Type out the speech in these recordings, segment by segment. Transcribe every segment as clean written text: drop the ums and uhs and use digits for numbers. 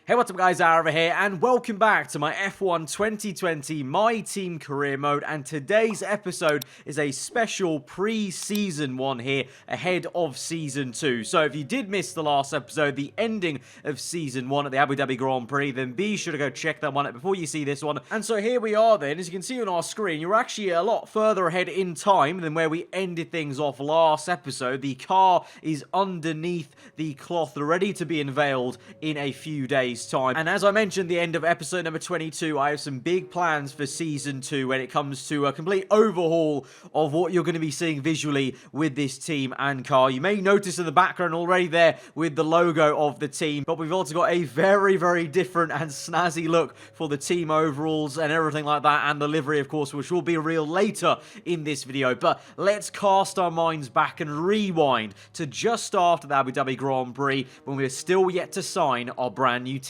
Hey, what's up guys, aarava here, and welcome back to my F1 2020 My Team Career Mode, and today's episode is a special pre-season one here, ahead of Season 2. So if you did miss the last episode, the ending of Season 1 at the Abu Dhabi Grand Prix, then be sure to go check that one out before you see this one. And so here we are then, as you can see on our screen, you're actually a lot further ahead in time than where we ended things off last episode. The car is underneath the cloth, ready to be unveiled in a few days' time. And as I mentioned, the end of episode number 22, I have some big plans for Season 2 when it comes to a complete overhaul of what you're going to be seeing visually with this team and car. You may notice in the background already there with the logo of the team, but we've also got a very, very different and snazzy look for the team overalls and everything like that, and the livery, of course, which will be revealed later in this video. But let's cast our minds back and rewind to just after the Abu Dhabi Grand Prix, when we were still yet to sign our brand new teammate.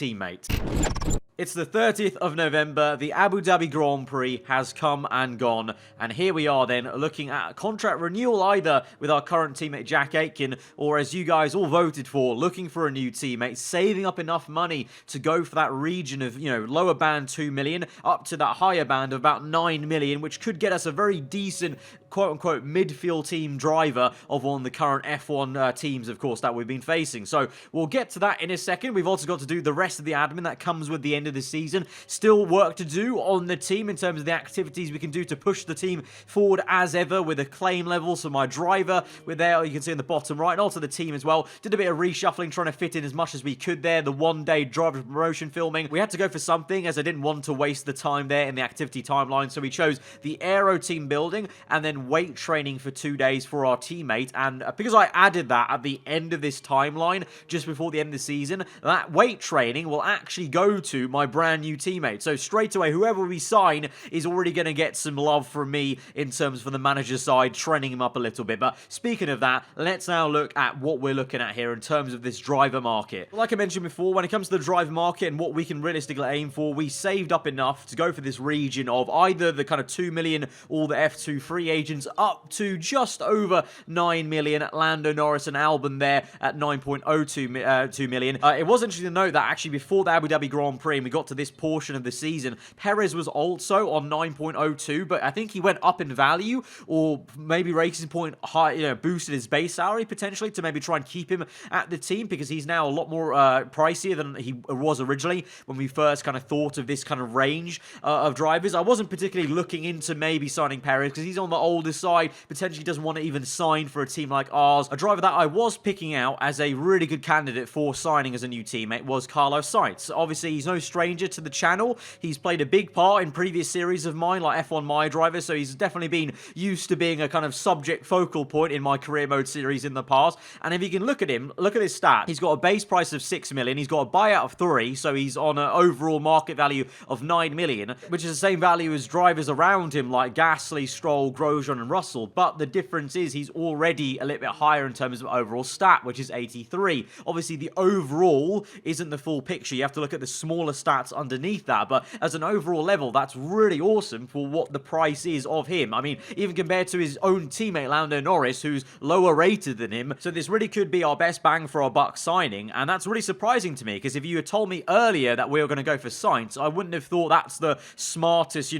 It's the 30th of November, the Abu Dhabi Grand Prix has come and gone, and here we are then looking at a contract renewal either with our current teammate Jack Aitken, or as you guys all voted for, looking for a new teammate, saving up enough money to go for that region of, lower band 2 million up to that higher band of about 9 million, which could get us a very decent quote-unquote midfield team driver of one of the current F1 teams, of course, that we've been facing. So we'll get to that in a second. We've also got to do the rest of the admin that comes with the end of the season. Still work to do on the team in terms of the activities we can do to push the team forward as ever with a claim level. So my driver, we're there, you can see in the bottom right, and also the team as well. Did a bit of reshuffling, trying to fit in as much as we could there. The one-day driver promotion filming. We had to go for something, as I didn't want to waste the time there in the activity timeline. So we chose the aero team building and then weight training for 2 days for our teammate. And because I added that at the end of this timeline, just before the end of the season, that weight training will actually go to my brand new teammate. So straight away, whoever we sign is already going to get some love from me in terms of the manager side, training him up a little bit. But speaking of that, let's now look at what we're looking at here in terms of this driver market. Like I mentioned before, when it comes to the driver market and what we can realistically aim for, we saved up enough to go for this region of either the kind of 2 million or the F2 free agents up to just over 9 million. Lando Norris and Albon there at 9.02 million. It was interesting to note that actually before the Abu Dhabi Grand Prix and we got to this portion of the season, Perez was also on 9.02, but I think he went up in value, or maybe Racing Point high, boosted his base salary potentially to maybe try and keep him at the team, because he's now a lot more pricier than he was originally when we first kind of thought of this kind of range of drivers. I wasn't particularly looking into maybe signing Perez because he's on the older side, potentially doesn't want to even sign for a team like ours. A driver that I was picking out as a really good candidate for signing as a new teammate was Carlos Sainz. Obviously, he's no stranger to the channel. He's played a big part in previous series of mine, like F1 My Driver, so he's definitely been used to being a kind of subject focal point in my career mode series in the past. And if you can look at him, look at his stat. He's got a base price of 6 million. He's got a buyout of 3, so he's on an overall market value of 9 million, which is the same value as drivers around him like Gasly, Stroll, Grosjean, and Russell. But the difference is he's already a little bit higher in terms of overall stat, which is 83. Obviously, the overall isn't the full picture. You have to look at the smaller stats underneath that. But as an overall level, that's really awesome for what the price is of him. I mean, even compared to his own teammate, Lando Norris, who's lower rated than him. So this really could be our best bang for our buck signing. And that's really surprising to me, because if you had told me earlier that we were going to go for Sainz, I wouldn't have thought that's the smartest,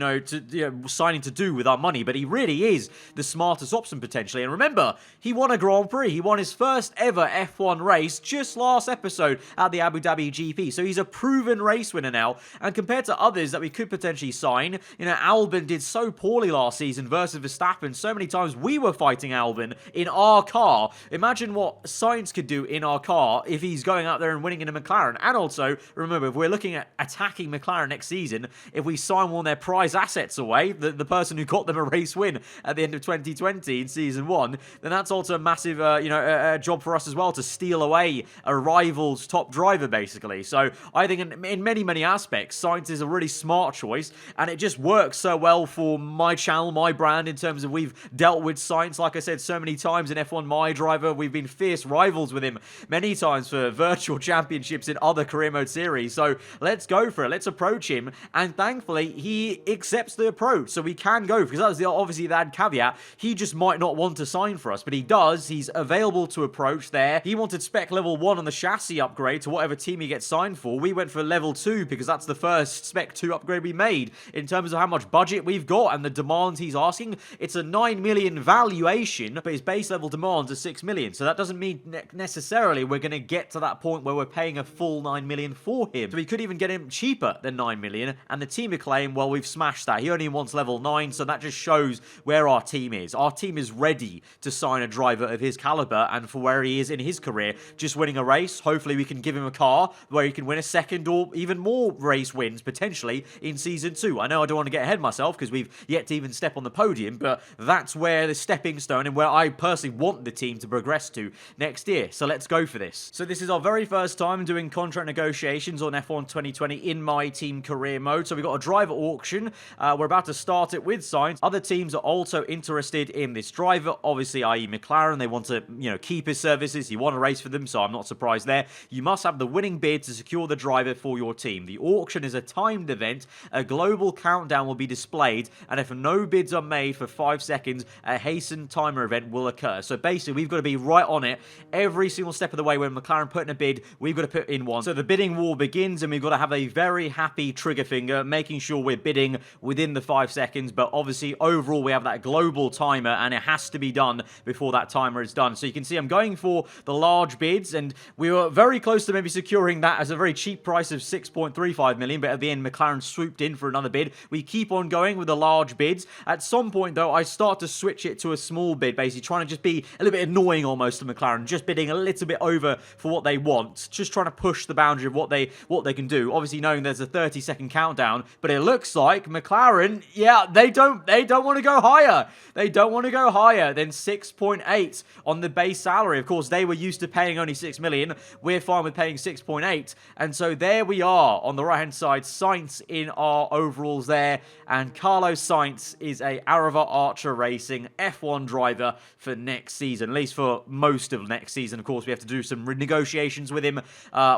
signing to do with our money. But he really is the smartest option potentially. And remember, he won a Grand Prix. He won his first ever F1 race just last episode at the Abu Dhabi GP. So he's a proven race winner now. And compared to others that we could potentially sign, Albon did so poorly last season versus Verstappen. So many times we were fighting Albon in our car. Imagine what Sainz could do in our car if he's going out there and winning in a McLaren. And also, remember, if we're looking at attacking McLaren next season, if we sign one of their prize assets away, the person who got them a race win at the end of 2020 in Season 1, then that's also a massive, a job for us as well to steal away a rival's top driver, basically. So I think in many, many aspects, Sainz is a really smart choice, and it just works so well for my channel, my brand, in terms of we've dealt with Sainz, like I said, so many times in F1 My Driver. We've been fierce rivals with him many times for virtual championships in other career mode series. So let's go for it. Let's approach him, and thankfully he accepts the approach, so we can go, because that was obviously that and caveat, he just might not want to sign for us, but he does. He's available to approach there. He wanted spec level 1 on the chassis upgrade to whatever team he gets signed for. We went for level 2 because that's the first spec 2 upgrade we made. In terms of how much budget we've got and the demands he's asking, it's a 9 million valuation, but his base level demands are 6 million. So that doesn't mean necessarily we're going to get to that point where we're paying a full 9 million for him. So we could even get him cheaper than 9 million, and the team acclaim, well, we've smashed that. He only wants level 9, so that just shows where our team is. Our team is ready to sign a driver of his caliber and for where he is in his career. Just winning a race, hopefully we can give him a car where he can win a second or even more race wins potentially in Season 2. I know I don't want to get ahead of myself because we've yet to even step on the podium, but that's where the stepping stone and where I personally want the team to progress to next year. So let's go for this. So this is our very first time doing contract negotiations on F1 2020 in my team career mode. So we've got a driver auction. We're about to start it with Sainz. Other teams are also interested in this driver, obviously, i.e. McLaren. They want to, keep his services. You want to race for them, so I'm not surprised there. You must have the winning bid to secure the driver for your team. The auction is a timed event. A global countdown will be displayed, and if no bids are made for 5 seconds, a hastened timer event will occur. So basically, we've got to be right on it every single step of the way. When McLaren put in a bid, we've got to put in one. So the bidding war begins, and we've got to have a very happy trigger finger, making sure we're bidding within the 5 seconds. But obviously, overall, we have that global timer, and it has to be done before that timer is done. So you can see I'm going for the large bids, and we were very close to maybe securing that as a very cheap price of 6.35 million, but at the end, McLaren swooped in for another bid. We keep on going with the large bids. At some point, though, I start to switch it to a small bid, basically trying to just be a little bit annoying almost to McLaren, just bidding a little bit over for what they want, just trying to push the boundary of what they can do. Obviously, knowing there's a 30-second countdown, but it looks like McLaren, yeah, they don't want to go higher. They don't want to go higher than 6.8 on the base salary. Of course, they were used to paying only 6 million. We're fine with paying 6.8. And so there we are on the right-hand side. Sainz in our overalls there. And Carlos Sainz is a Aarava Archer Racing F1 driver for next season, at least for most of next season. Of course, we have to do some negotiations with him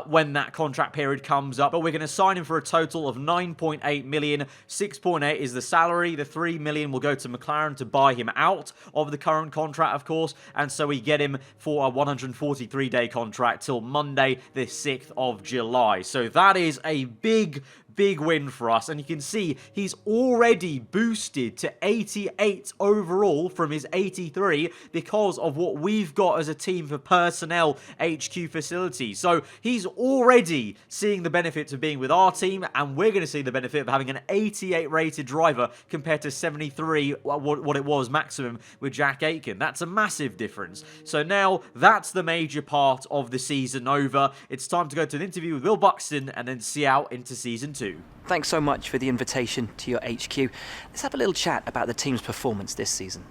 when that contract period comes up. But we're going to sign him for a total of 9.8 million. 6.8 is the salary. The 3 million will go to McLaren to buy him out of the current contract, of course. And so we get him for a 143-day contract till Monday, the 6th of July. So that is a big win for us, and you can see he's already boosted to 88 overall from his 83 because of what we've got as a team for personnel HQ facilities. So he's already seeing the benefits of being with our team, and we're going to see the benefit of having an 88 rated driver compared to 73, what it was maximum with Jack Aitken. That's a massive difference. So now that's the major part of the season over. It's time to go to an interview with Will Buxton and then see out into season 2. Thanks so much for the invitation to your HQ. Let's have a little chat about the team's performance this season.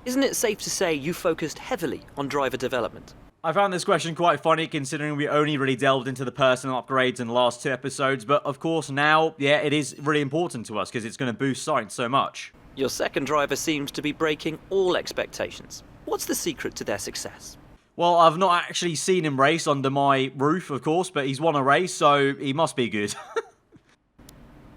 Isn't it safe to say you focused heavily on driver development? I found this question quite funny considering we only really delved into the personal upgrades in the last 2 episodes, but of course now, yeah, it is really important to us because it's going to boost Sainz so much. Your second driver seems to be breaking all expectations. What's the secret to their success? Well, I've not actually seen him race under my roof, of course, but he's won a race, so he must be good.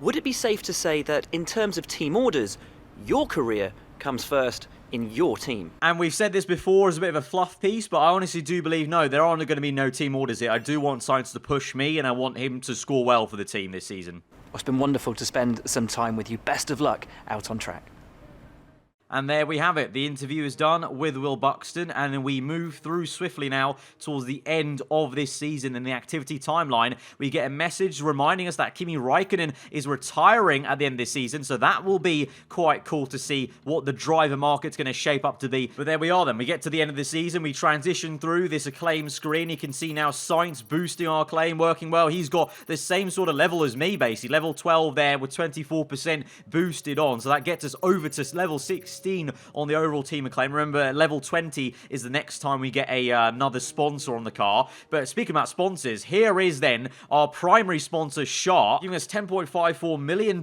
Would it be safe to say that in terms of team orders, your career comes first in your team? And we've said this before as a bit of a fluff piece, but I honestly do believe, no, there aren't going to be no team orders here. I do want Sainz to push me, and I want him to score well for the team this season. Well, it's been wonderful to spend some time with you. Best of luck out on track. And there we have it. The interview is done with Will Buxton, and we move through swiftly now towards the end of this season in the activity timeline. We get a message reminding us that Kimi Räikkönen is retiring at the end of this season, so that will be quite cool to see what the driver market's going to shape up to be. But there we are then. We get to the end of the season. We transition through this acclaim screen. You can see now Sainz boosting our claim, working well. He's got the same sort of level as me, basically. Level 12 there with 24% boosted on, so that gets us over to level 16. 16 on the overall team acclaim. Remember, level 20 is the next time we get another sponsor on the car. But speaking about sponsors, here is then our primary sponsor, Shark, giving us $10.54 million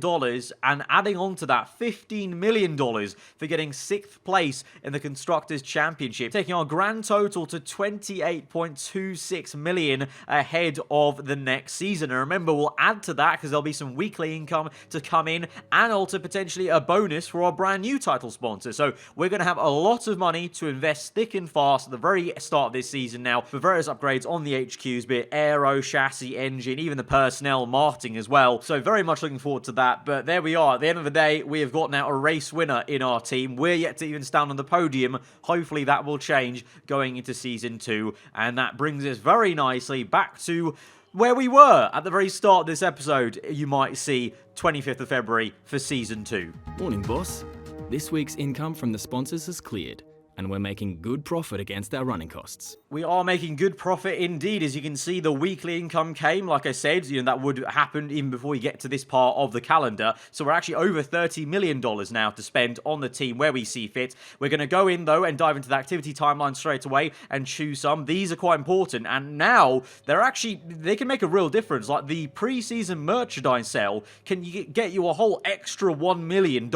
and adding on to that $15 million for getting 6th place in the Constructors' Championship, taking our grand total to $28.26 million ahead of the next season. And remember, we'll add to that because there'll be some weekly income to come in and also potentially a bonus for our brand new title sponsor. So we're going to have a lot of money to invest thick and fast at the very start of this season now for various upgrades on the HQs, be it aero, chassis, engine, even the personnel, marketing as well. So very much looking forward to that. But there we are. At the end of the day, we have got now a race winner in our team. We're yet to even stand on the podium. Hopefully that will change going into Season 2. And that brings us very nicely back to where we were at the very start of this episode. You might see 25th of February for Season 2. Morning, boss. This week's income from the sponsors has cleared, and we're making good profit against our running costs. We are making good profit indeed. As you can see, the weekly income came, like I said, that would happen even before we get to this part of the calendar. So we're actually over $30 million now to spend on the team where we see fit. We're going to go in, though, and dive into the activity timeline straight away and choose some. These are quite important, and now they can make a real difference. Like the pre-season merchandise sale can get you a whole extra $1 million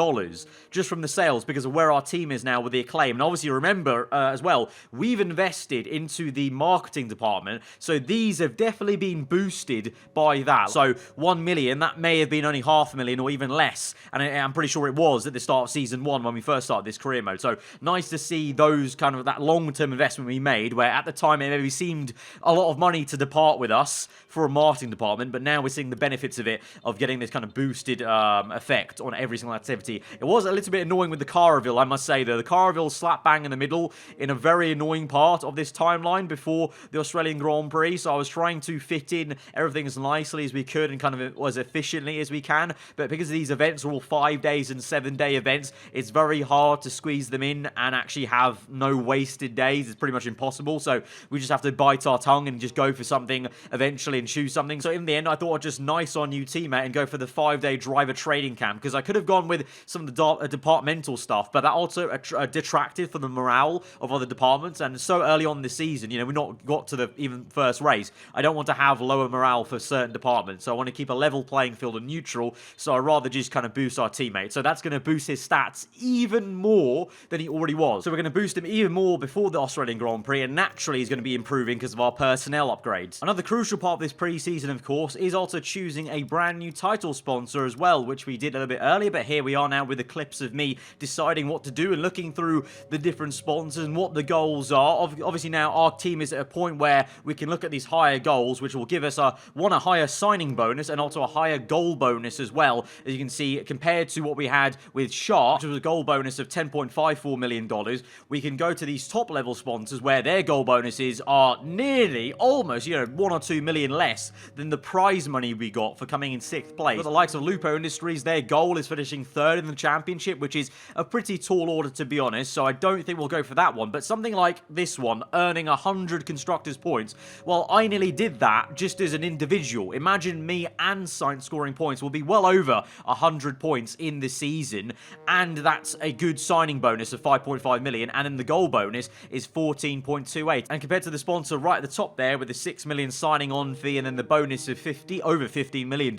just from the sales because of where our team is now with the acclaim. And obviously, remember as well, we've invested into the marketing department, so these have definitely been boosted by that. So 1 million, that may have been only $500,000 or even less, and I'm pretty sure it was at the start of Season 1 when we first started this career mode. So nice to see those kind of that long-term investment we made, where at the time it maybe seemed a lot of money to depart with us for a marketing department, but now we're seeing the benefits of it, of getting this kind of boosted effect on every single activity. It was a little bit annoying with the car reveal, I must say, though. The car reveal slap bang in the middle in a very annoying part of this timeline before the Australian Grand Prix, so I was trying to fit in everything as nicely as we could and kind of as efficiently as we can, but because these events are all 5 days and 7-day events, it's very hard to squeeze them in and actually have no wasted days. It's pretty much impossible, so we just have to bite our tongue and just go for something eventually and choose something. So in the end, I thought I'd just nice our new teammate and go for the 5-day driver training camp, because I could have gone with some of the departmental stuff, but that also detracted from the morale of other departments. And so early on this season, we've not got to the even first race. I don't want to have lower morale for certain departments, so I want to keep a level playing field and neutral, so I'd rather just kind of boost our teammate. So that's going to boost his stats even more than he already was. So we're going to boost him even more before the Australian Grand Prix, and naturally he's going to be improving because of our personnel upgrades. Another crucial part of this pre-season, of course, is also choosing a brand new title sponsor as well, which we did a little bit earlier, but here we are now with the clips of me deciding what to do and looking through the different sponsors and what the goals are. Obviously now our team is at a point where we can look at these higher goals, which will give us a higher signing bonus and also a higher goal bonus as well. As you can see, compared to what we had with Shark, which was a goal bonus of $10.54 million, we can go to these top level sponsors where their goal bonuses are nearly, almost, 1 or 2 million less than the prize money we got for coming in 6th place. But the likes of Lupo Industries, their goal is finishing 3rd in the championship, which is a pretty tall order, to be honest, so I don't think we'll go for that one. But something like this one, earning 100 constructors points, well, I nearly did that just as an individual. Imagine me and Sainz scoring points. Will be well over 100 points in the season, and that's a good signing bonus of 5.5 million, and then the goal bonus is 14.28. And compared to the sponsor right at the top there with the 6 million signing on fee and then the bonus of over $15 million,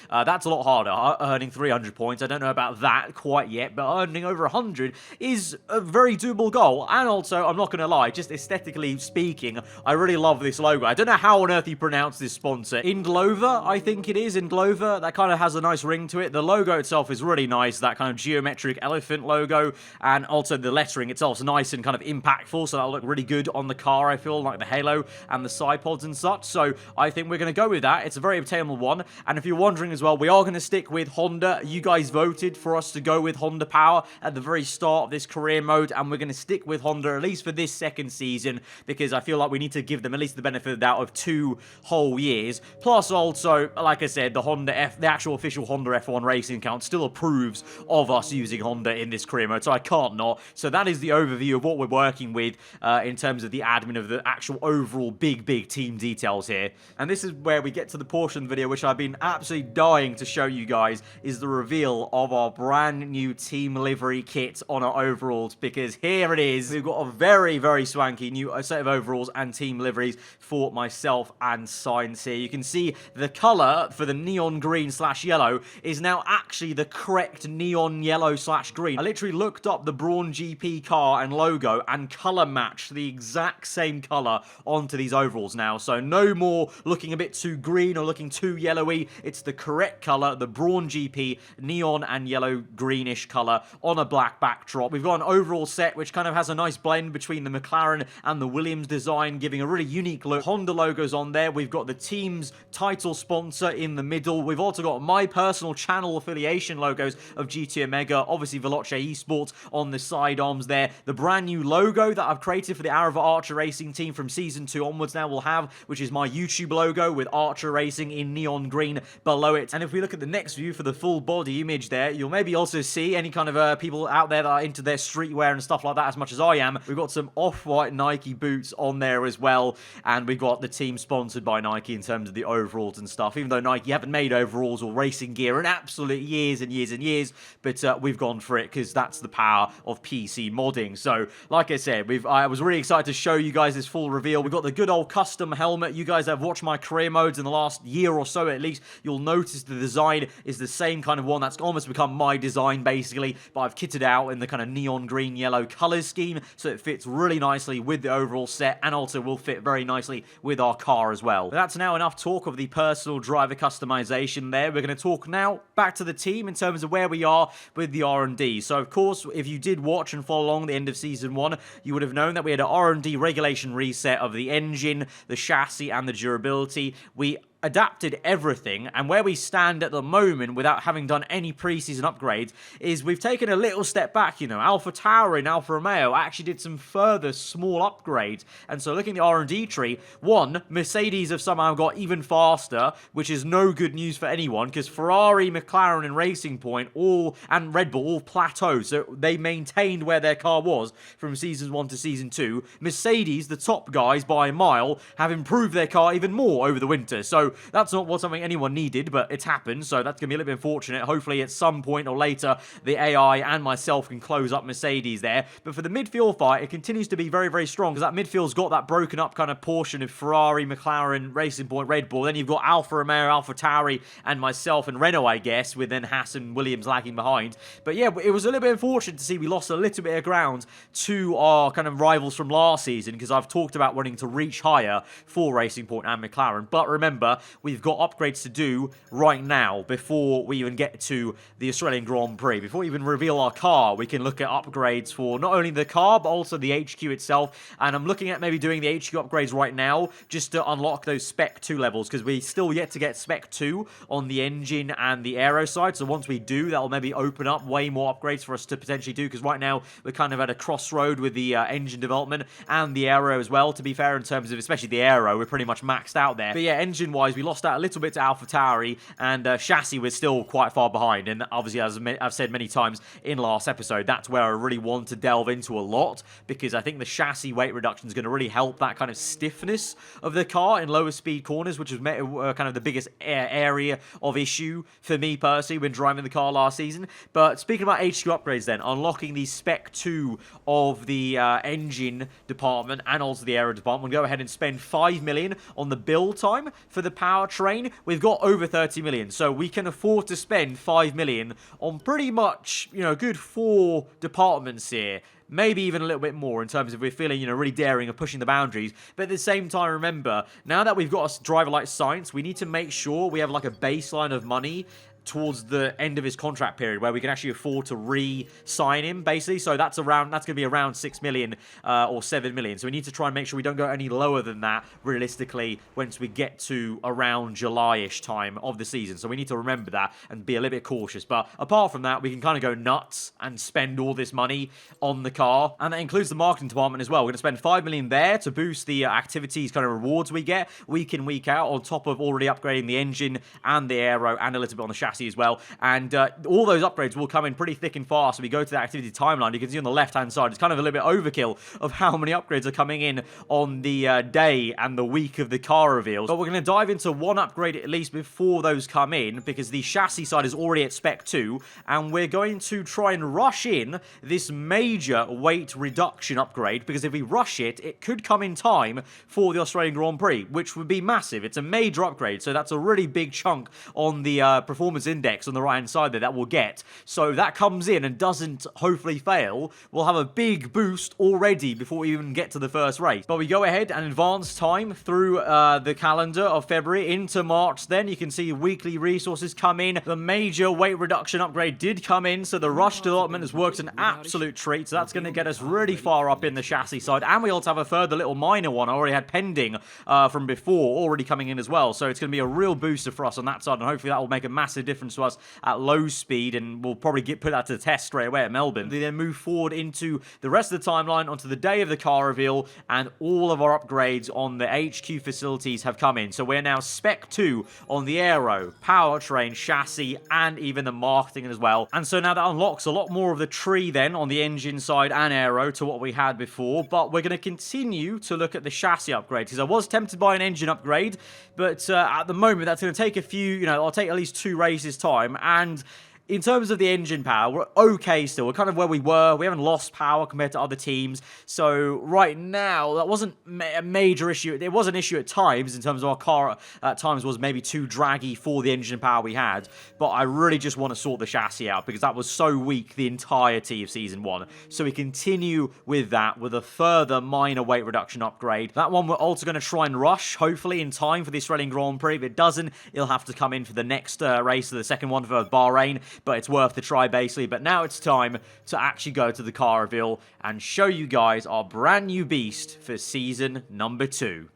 that's a lot harder. Earning 300 points, I don't know about that quite yet, but earning over 100 is a very doable goal. And also, I'm not going to lie, just aesthetically speaking, I really love this logo. I don't know how on earth you pronounce this sponsor. Indlover, I think it is. Indlover, that kind of has a nice ring to it. The logo itself is really nice, that kind of geometric elephant logo, and also the lettering itself is nice and kind of impactful, so that'll look really good on the car, I feel, like the halo and the side pods and such. So I think we're going to go with that. It's a very obtainable one, and if you're wondering as well, we are going to stick with Honda. You guys voted for us to go with Honda Power at the very start of this career mode, and we're going to stick with Honda at least for this second season. because I feel like we need to give them at least the benefit of the doubt of 2 whole years. Plus, also, like I said, the actual official Honda F1 Racing account still approves of us using Honda in this career mode, so I can't not. So that is the overview of what we're working with in terms of the admin of the actual overall big team details here. And this is where we get to the portion of the video which I've been absolutely dying to show you guys, is the reveal of our brand new team livery kit on our overalls, because here it is. We've got a very swanky new set of overalls and team liveries for myself and Sainz here. You can see the color for the neon green / yellow is now actually the correct neon yellow / green. I literally looked up the Brawn GP car and logo and color matched the exact same color onto these overalls now. So no more looking a bit too green or looking too yellowy. It's the correct color, the Brawn GP neon and yellow greenish color on a black backdrop. We've got an overall set which kind of has a nice blend between the McLaren and the Williams design, giving a really unique look. Honda logos on there. We've got the team's title sponsor in the middle. We've also got my personal channel affiliation logos of GT Omega, obviously Veloce Esports on the sidearms there. The brand new logo that I've created for the Aarava Archer Racing team from Season 2 onwards now will have, which is my YouTube logo with Archer Racing in neon green below it. And if we look at the next view for the full body image there, you'll maybe also see any kind of people out there that are into their streetwear and stuff like that as much as I am. We've got some off-white Nike boots on there as well, and we've got the team sponsored by Nike in terms of the overalls and stuff, even though Nike haven't made overalls or racing gear in absolute years and years, but we've gone for it because that's the power of PC modding. So, like I said, I was really excited to show you guys this full reveal. We've got the good old custom helmet. You guys have watched my career modes in the last year or so at least. You'll notice the design is the same kind of one. That's almost become my design, basically, but I've kitted out in the kind of neon green yellow color scheme, so it fits really nicely with the overall set, and also will fit very nicely with our car as well. But that's now enough talk of the personal driver customization there. We're going to talk now back to the team in terms of where we are with the R&D. So, of course, if you did watch and follow along the end of Season 1, you would have known that we had an R&D regulation reset of the engine, the chassis, and the durability. We adapted everything, and where we stand at the moment without having done any pre-season upgrades is we've taken a little step back. You know, Alpha Tauri and Alfa Romeo actually did some further small upgrades, and so looking at the R&D tree, one, Mercedes have somehow got even faster, which is no good news for anyone, because Ferrari, McLaren, and Racing Point and Red Bull all plateaued, so they maintained where their car was from Season 1 to Season 2. Mercedes, the top guys by a mile, have improved their car even more over the winter, so that's not something anyone needed, but it's happened, so that's going to be a little bit unfortunate. Hopefully at some point or later, the AI and myself can close up Mercedes there. But for the midfield fight, it continues to be very strong, because that midfield's got that broken up kind of portion of Ferrari, McLaren, Racing Point, Red Bull. Then you've got Alfa Romeo, Alpha Tauri, and myself and Renault, I guess, with then Haas and Williams lagging behind. But yeah, it was a little bit unfortunate to see we lost a little bit of ground to our kind of rivals from last season, because I've talked about wanting to reach higher for Racing Point and McLaren. But remember, we've got upgrades to do right now before we even get to the Australian Grand Prix. Before we even reveal our car, we can look at upgrades for not only the car, but also the HQ itself. And I'm looking at maybe doing the HQ upgrades right now, just to unlock those Spec 2 levels, because we still yet to get Spec 2 on the engine and the aero side. So once we do, that'll maybe open up way more upgrades for us to potentially do, because right now we're kind of at a crossroad with the engine development and the aero as well, to be fair, in terms of especially the aero. We're pretty much maxed out there. But yeah, engine-wise, we lost out a little bit to Alpha Tauri, and chassis we're still quite far behind. And obviously, as I've said many times in last episode, that's where I really want to delve into a lot, because I think the chassis weight reduction is going to really help that kind of stiffness of the car in lower speed corners, which was kind of the biggest area of issue for me personally when driving the car last season. But speaking about HQ upgrades then, unlocking the Spec 2 of the engine department and also the aero department, we'll go ahead and spend 5 million on the build time for the powertrain. We've got over 30 million, so we can afford to spend 5 million on pretty much, you know, a good 4 departments here. Maybe even a little bit more in terms of we're feeling, you know, really daring and pushing the boundaries. But at the same time, remember, now that we've got a driver like Sainz, we need to make sure we have like a baseline of money towards the end of his contract period where we can actually afford to re-sign him, basically. So that's going to be around 6 million or 7 million. So we need to try and make sure we don't go any lower than that, realistically, once we get to around July-ish time of the season. So we need to remember that and be a little bit cautious. But apart from that, we can kind of go nuts and spend all this money on the car. And that includes the marketing department as well. We're going to spend 5 million there to boost the activities kind of rewards we get week in, week out, on top of already upgrading the engine and the aero and a little bit on the chassis as well. And all those upgrades will come in pretty thick and fast. So we go to the activity timeline. You can see on the left-hand side, it's kind of a little bit overkill of how many upgrades are coming in on the day and the week of the car reveals. But we're going to dive into one upgrade at least before those come in, because the chassis side is already at Spec 2, and we're going to try and rush in this major weight reduction upgrade, because if we rush it, it could come in time for the Australian Grand Prix, which would be massive. It's a major upgrade, so that's a really big chunk on the performance index on the right-hand side there that we'll get. So that comes in and doesn't hopefully fail. We'll have a big boost already before we even get to the first race. But we go ahead and advance time through the calendar of February into March. Then you can see weekly resources come in. The major weight reduction upgrade did come in, so the rush development has worked an absolute treat. So that's going to get us really far up in the chassis side. And we also have a further little minor one I already had pending from before already coming in as well. So it's going to be a real booster for us on that side, and hopefully that will make a massive difference to us at low speed, and we'll probably put that to the test straight away at Melbourne. They then move forward into the rest of the timeline, onto the day of the car reveal, and all of our upgrades on the HQ facilities have come in. So we're now Spec 2 on the aero, powertrain, chassis, and even the marketing as well. And so now that unlocks a lot more of the tree then on the engine side and aero to what we had before, but we're going to continue to look at the chassis upgrade, because I was tempted by an engine upgrade, but at the moment that's going to take a few, I'll take at least 2 races time. And in terms of the engine power, we're okay still. We're kind of where we were. We haven't lost power compared to other teams. So right now, that wasn't a major issue. It was an issue at times in terms of our car at times was maybe too draggy for the engine power we had. But I really just want to sort the chassis out, because that was so weak the entirety of Season 1. So we continue with that with a further minor weight reduction upgrade. That one we're also going to try and rush, hopefully in time for the Australian Grand Prix. If it doesn't, it'll have to come in for the next race, the second one for Bahrain. But it's worth the try, basically. But now it's time to actually go to the car reveal and show you guys our brand new beast for season number 2.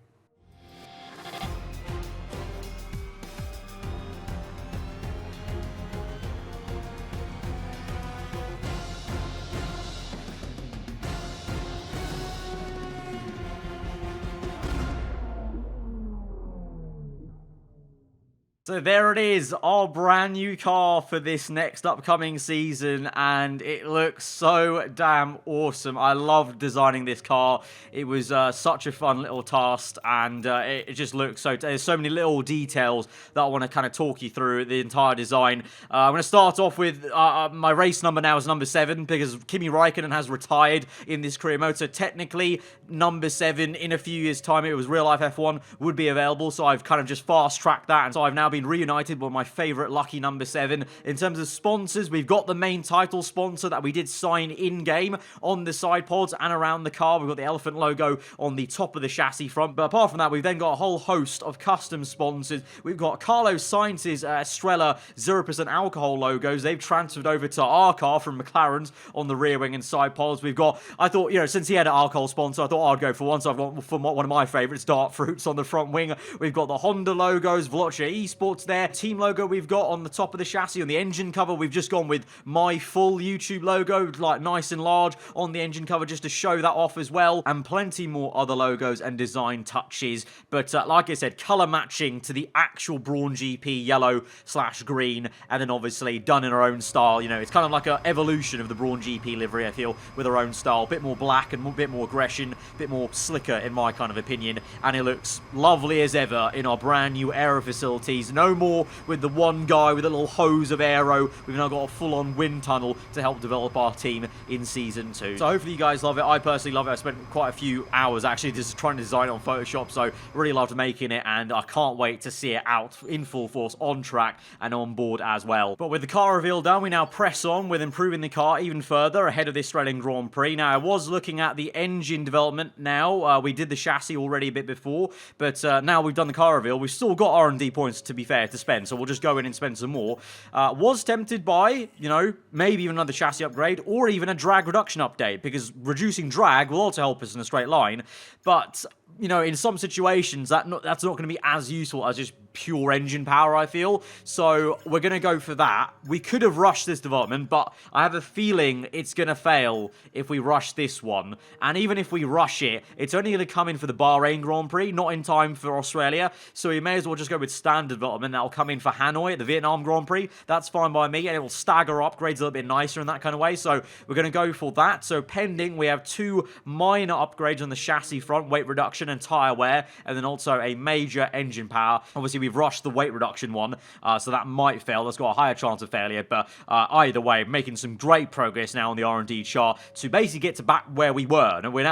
So there it is, our brand new car for this next upcoming season, and it looks so damn awesome. I loved designing this car. It was such a fun little task, and it just looks so... There's so many little details that I want to kind of talk you through the entire design. I'm going to start off with my race number now is number 7, because Kimi Raikkonen has retired in this career mode. So technically, number 7 in a few years' time, it was real life F1, would be available. So I've kind of just fast-tracked that, and so I've now been reunited with my favorite lucky number 7. In terms of sponsors, we've got the main title sponsor that we did sign in-game on the side pods and around the car. We've got the elephant logo on the top of the chassis front. But apart from that, we've then got a whole host of custom sponsors. We've got Carlos Sainz's Estrella 0% alcohol logos. They've transferred over to our car from McLaren's on the rear wing and side pods. We've got, I thought, since he had an alcohol sponsor, I thought I'd go for one. So I've got for one of my favorites, Dark Fruits on the front wing. We've got the Honda logos, Velocia Esports there. Team logo we've got on the top of the chassis. On the engine cover, we've just gone with my full YouTube logo, like nice and large on the engine cover, just to show that off as well. And plenty more other logos and design touches. But like I said, color matching to the actual Brawn GP yellow/green, and then obviously done in our own style. It's kind of like an evolution of the Brawn GP livery, I feel, with our own style. A bit more black and a bit more aggression, a bit more slicker in my kind of opinion. And it looks lovely as ever in our brand new aero facilities. No more with the one guy with a little hose of aero. We've now got a full-on wind tunnel to help develop our team in Season 2. So hopefully you guys love it. I personally love it. I spent quite a few hours actually just trying to design it on Photoshop, so really loved making it, and I can't wait to see it out in full force, on track, and on board as well. But with the car reveal done, we now press on with improving the car even further ahead of the Australian Grand Prix. Now, I was looking at the engine development now. We did the chassis already a bit before, but now we've done the car reveal. We've still got R&D points to be fair, to spend. So we'll just go in and spend some more. Was tempted by, you know, maybe even another chassis upgrade or even a drag reduction update, because reducing drag will also help us in a straight line. But, you know, in some situations, that's not going to be as useful as just pure engine power, I feel. So we're going to go for that. We could have rushed this development, but I have a feeling it's going to fail if we rush this one. And even if we rush it, it's only going to come in for the Bahrain Grand Prix, not in time for Australia. So we may as well just go with standard development. That'll come in for Hanoi at the Vietnam Grand Prix. That's fine by me, and it will stagger upgrades a little bit nicer in that kind of way. So we're going to go for that. So pending, we have 2 minor upgrades on the chassis front, weight reduction and tyre wear, and then also a major engine power. Obviously, we've rushed the weight reduction one, so that might fail. That's got a higher chance of failure, but either way, making some great progress now on the R&D chart to basically get to back where we were. And we're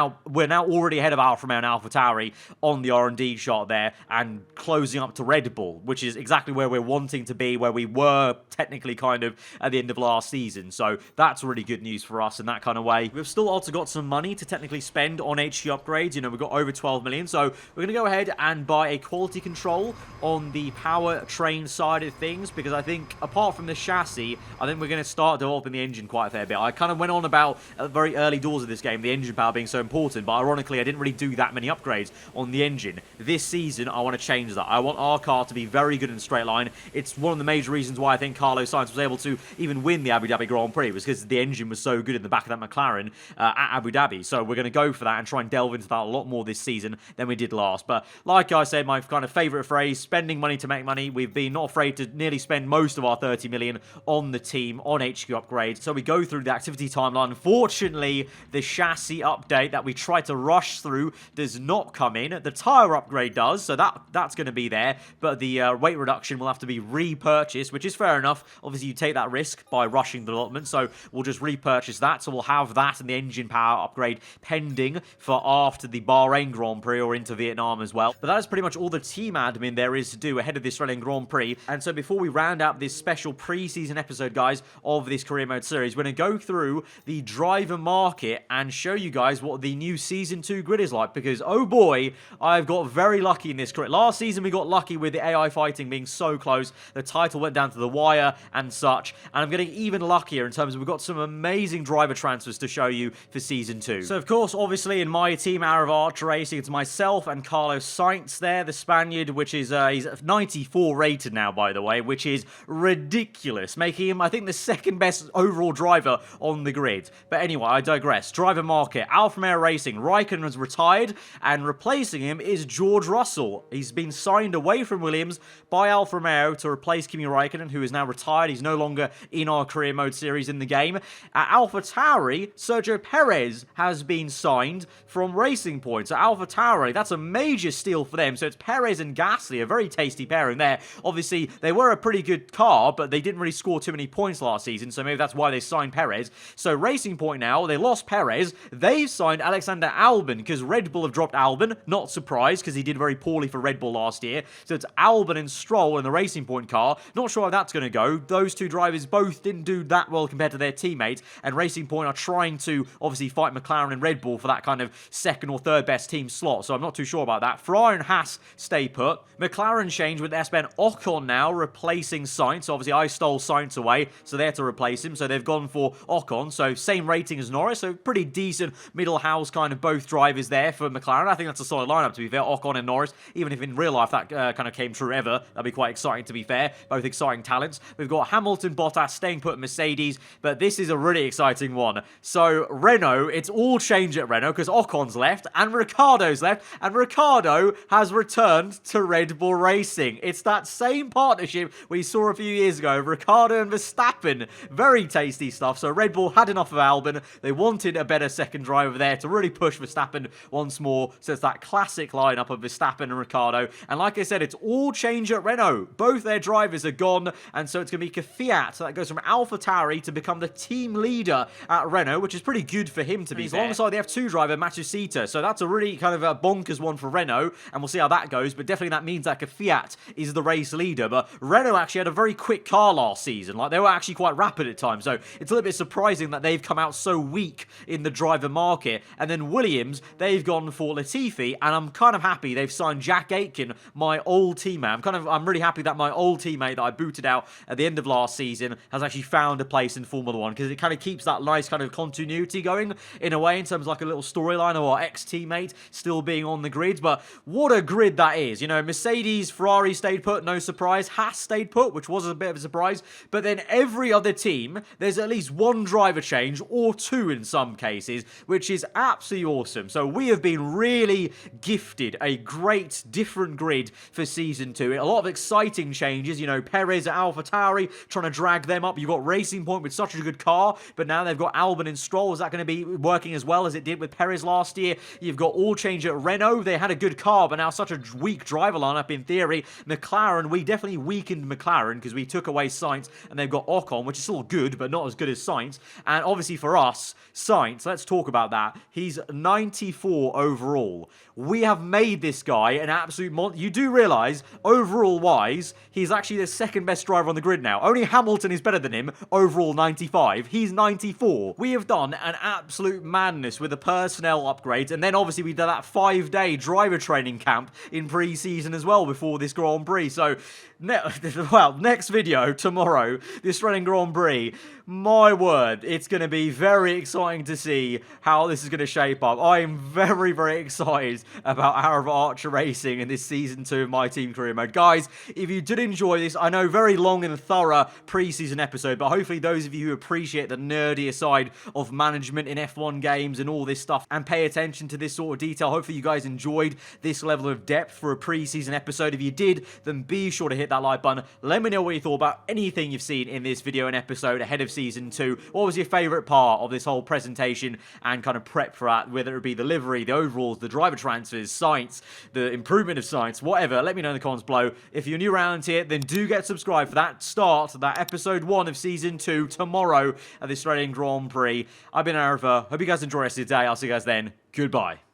now already ahead of Alfa Romeo and AlphaTauri on the R&D chart there, and closing up to Red Bull, which is exactly where we're wanting to be, where we were technically kind of at the end of last season. So that's really good news for us in that kind of way. We've still also got some money to technically spend on HQ upgrades. You know, we've got over 12 million, so we're going to go ahead and buy a quality control on the powertrain side of things, because I think apart from the chassis, I think we're going to start developing the engine quite a fair bit. I kind of went on about at the very early doors of this game, the engine power being so important, but ironically I didn't really do that many upgrades on the engine. This season I want to change that. I want our car to be very good in straight line. It's one of the major reasons why I think Carlos Sainz was able to even win the Abu Dhabi Grand Prix, was because the engine was so good in the back of that McLaren at Abu Dhabi. So we're going to go for that and try and delve into that a lot more this season than we did last. But like I said, my kind of favourite phrase, spending money to make money. We've been not afraid to nearly spend most of our 30 million on the team, on HQ upgrades. So we go through the activity timeline. Unfortunately, the chassis update that we tried to rush through does not come in. The tyre upgrade does, so that's going to be there. But the weight reduction will have to be repurchased, which is fair enough. Obviously, you take that risk by rushing development, so we'll just repurchase that. So we'll have that and the engine power upgrade pending for after the Bahrain Grand Prix or into Vietnam as well. But that is pretty much all the team admin there is to do ahead of the Australian Grand Prix. And so before we round out this special pre-season episode, guys, of this career mode series, we're going to go through the driver market and show you guys what the new Season 2 grid is like, because, oh boy, I've got very lucky in this career. Last season, we got lucky with the AI fighting being so close. The title went down to the wire and such. And I'm getting even luckier in terms of we've got some amazing driver transfers to show you for Season 2. So, of course, obviously, in my team, aarava Racing, it's myself and Carlos Sainz there, the Spaniard, which is, he's 94 rated now, by the way, which is ridiculous, making him, I think, the second best overall driver on the grid. But anyway, I digress. Driver market, Alfa Romeo Racing, Raikkonen has retired, and replacing him is George Russell. He's been signed away from Williams by Alfa Romeo to replace Kimi Raikkonen, who is now retired. He's no longer in our career mode series in the game. At AlphaTauri, Sergio Perez has been signed from Racing Point. So AlphaTauri, that's a major steal for them. So it's Perez and Gasly, a very tasty pairing there. Obviously, they were a pretty good car, but they didn't really score too many points last season, so maybe that's why they signed Perez. So Racing Point now, they lost Perez. They've signed Alexander Albon, because Red Bull have dropped Albon. Not surprised, because he did very poorly for Red Bull last year. So it's Albon and Stroll in the Racing Point car. Not sure how that's going to go. Those two drivers both didn't do that well compared to their teammates, and Racing Point are trying to obviously fight McLaren and Red Bull for that kind of second or third best team slot, so I'm not too sure about that. Ferrari and Haas stay put. McLaren change with Esteban Ocon now replacing Sainz. Obviously, I stole Sainz away, so they had to replace him, so they've gone for Ocon. So same rating as Norris, so pretty decent middle house kind of both drivers there for McLaren. I think that's a solid lineup, to be fair, Ocon and Norris. Even if in real life that kind of came true ever, that'd be quite exciting, to be fair. Both exciting talents. We've got Hamilton, Bottas staying put at Mercedes, but this is a really exciting one. So Renault, it's all change at Renault, because Ocon's left and Ricciardo's left, and Ricciardo has returned to Red Bull Racing. It's that same partnership we saw a few years ago, Ricciardo and Verstappen. Very tasty stuff. So Red Bull had enough of Albon. They wanted a better second driver there to really push Verstappen once more. So it's that classic lineup of Verstappen and Ricciardo. And like I said, it's all change at Renault. Both their drivers are gone, and so it's going to be Kvyat. So that goes from AlphaTauri to become the team leader at Renault, which is pretty good for him, to be fair. Alongside the F2 driver, Matsushita. So that's a really kind of of a bonkers one for Renault, and we'll see how that goes, but definitely that means like a Fiat is the race leader. But Renault actually had a very quick car last season. Like, they were actually quite rapid at times, so it's a little bit surprising that they've come out so weak in the driver market. And then Williams, they've gone for Latifi, and I'm kind of happy they've signed Jack Aitken, my old teammate. I'm really happy that my old teammate that I booted out at the end of last season has actually found a place in Formula 1, because it kind of keeps that nice kind of continuity going in a way, in terms of like a little storyline of our ex-teammate still being on the grid. But what a grid that is. You know, Mercedes, Ferrari stayed put, no surprise. Haas stayed put, which was a bit of a surprise. But then every other team, there's at least one driver change, or two in some cases, which is absolutely awesome. So we have been really gifted a great different grid for Season 2. A lot of exciting changes. You know, Perez at AlphaTauri, trying to drag them up. You've got Racing Point with such a good car, but now they've got Albon and Stroll. Is that going to be working as well as it did with Perez last year? You've got all change at Renault. They had a good car, but now such a weak driver lineup in theory. McLaren, we definitely weakened McLaren because we took away Sainz, and they've got Ocon, which is still good, but not as good as Sainz. And obviously for us, Sainz, let's talk about that. He's 94 overall. We have made this guy an absolute you do realise, overall wise, he's actually the second best driver on the grid now. Only Hamilton is better than him, overall 95. He's 94. We have done an absolute madness with the personnel upgrades, and then obviously we did that 5-day driver training camp in pre-season as well before this Grand Prix. So, next video, tomorrow, the Australian Grand Prix, my word, it's going to be very exciting to see how this is going to shape up. I am very, very excited about Aarava Archer Racing in this Season 2 of My Team Career Mode. Guys, if you did enjoy this, I know very long and thorough pre-season episode, but hopefully those of you who appreciate the nerdier side of management in F1 games and all this stuff and pay attention to this sort of detail, hopefully you guys enjoyed this level of depth for a pre-season episode. If you did, then be sure to hit that like button. Let me know what you thought about anything you've seen in this video and episode ahead of Season 2. What was your favourite part of this whole presentation and kind of prep for that, whether it be the livery, the overalls, the driver transfers, science, the improvement of science, whatever. Let me know in the comments below. If you're new around here, then do get subscribed for that episode 1 of Season 2 tomorrow at the Australian Grand Prix. I've been Aarava. Hope you guys enjoy the rest of your day. I'll see you guys then. Goodbye.